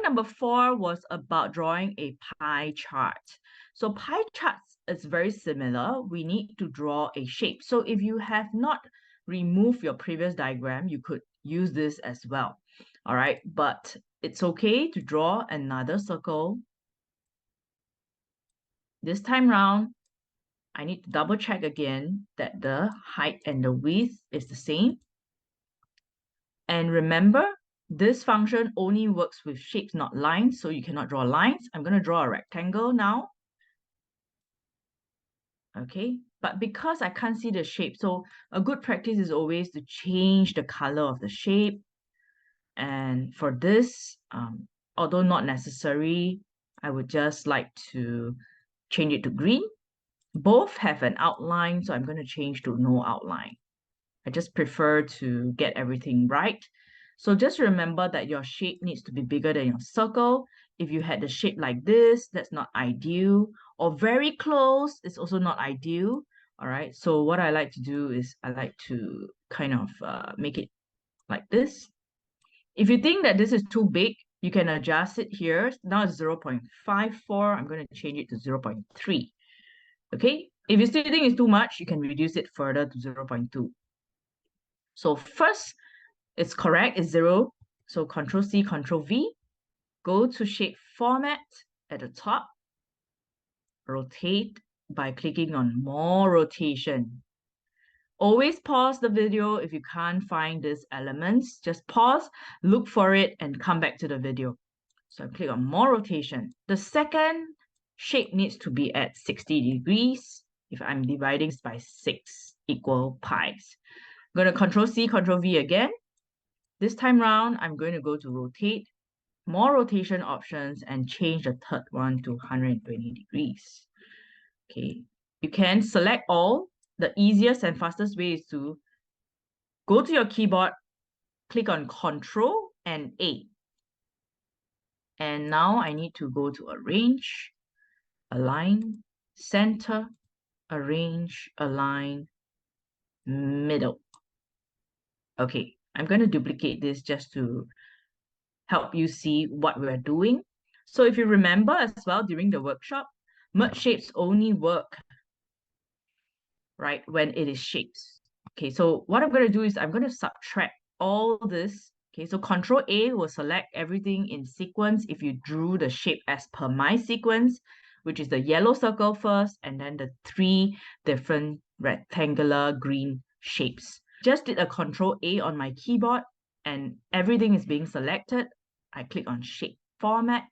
number 4 was about drawing a pie chart. So pie charts is very similar. We need to draw a shape. So if you have not removed your previous diagram, you could use this as well. All right, but it's okay to draw another circle. This time round, I need to double check again that the height and the width is the same. And remember, this function only works with shapes, not lines, so you cannot draw lines. I'm going to draw a rectangle now. Okay, but because I can't see the shape, so a good practice is always to change the color of the shape. And for this, although not necessary, I would just like to change it to green. Both have an outline, so I'm going to change to no outline. I just prefer to get everything right. So just remember that your shape needs to be bigger than your circle. If you had the shape like this, that's not ideal. Or very close, it's also not ideal. All right, so what I like to do is I like to kind of make it like this. If you think that this is too big, you can adjust it here. Now it's 0.54. I'm going to change it to 0.3. Okay, if you still think it's too much, you can reduce it further to 0.2. So first, it's correct, it's 0. So Control C, Control V. Go to Shape Format at the top. Rotate by clicking on More Rotation. Always pause the video if you can't find these elements. Just pause, look for it, and come back to the video. So I click on More Rotation. The second shape needs to be at 60 degrees. If I'm dividing by 6 equal pies. I'm going to Control C, Control V again. This time round, I'm going to go to Rotate, More Rotation options, and change the third one to 120 degrees. Okay, you can select all. The easiest and fastest way is to go to your keyboard, click on Control and A. And now I need to go to Arrange, Align, Center, Arrange, Align, Middle. Okay, I'm going to duplicate this just to help you see what we're doing. So if you remember as well during the workshop, merge shapes only work, right, when it is shapes. Okay, so what I'm going to do is I'm going to subtract all this. Okay, so Control A will select everything in sequence if you drew the shape as per my sequence, which is the yellow circle first, and then the 3 different rectangular green shapes. Just did a Control A on my keyboard, and everything is being selected. I click on Shape Format,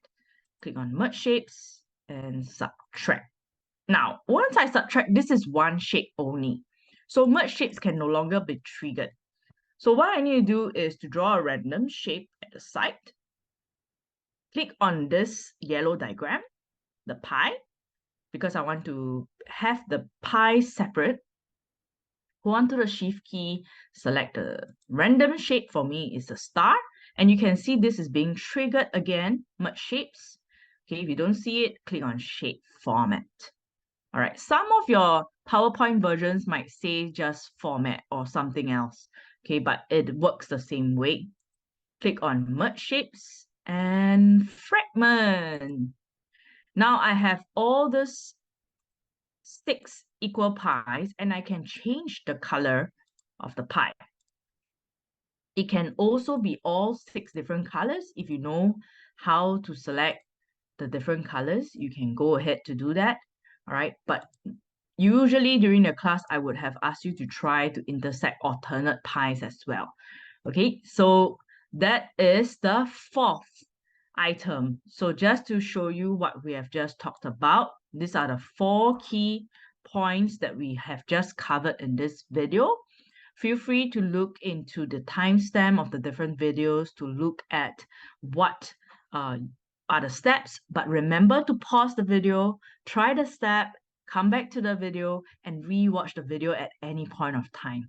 click on Merge Shapes, and subtract. Now, once I subtract, this is one shape only. So merge shapes can no longer be triggered. So what I need to do is to draw a random shape at the side. Click on this yellow diagram, the pie, because I want to have the pie separate. Go on to the Shift key, select the random shape. For me is a star. And you can see this is being triggered again, merge shapes. Okay, if you don't see it, click on Shape Format. All right, some of your PowerPoint versions might say just format or something else, okay, but it works the same way. Click on Merge Shapes and Fragment. Now I have all these 6 equal pies and I can change the color of the pie. It can also be all 6 different colors. If you know how to select the different colors, you can go ahead to do that. All right, but usually during the class, I would have asked you to try to intersect alternate pies as well. Okay, so that is the 4th item. So just to show you what we have just talked about, these are the 4 key points that we have just covered in this video. Feel free to look into the timestamp of the different videos to look at what are the steps, but remember to pause the video, try the step, come back to the video, and re-watch the video at any point of time.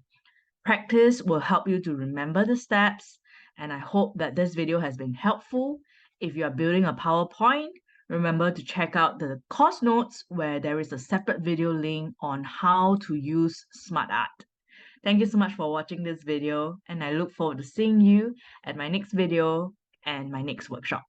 Practice will help you to remember the steps, and I hope that this video has been helpful. If you are building a PowerPoint, remember to check out the course notes where there is a separate video link on how to use SmartArt. Thank you so much for watching this video, and I look forward to seeing you at my next video and my next workshop.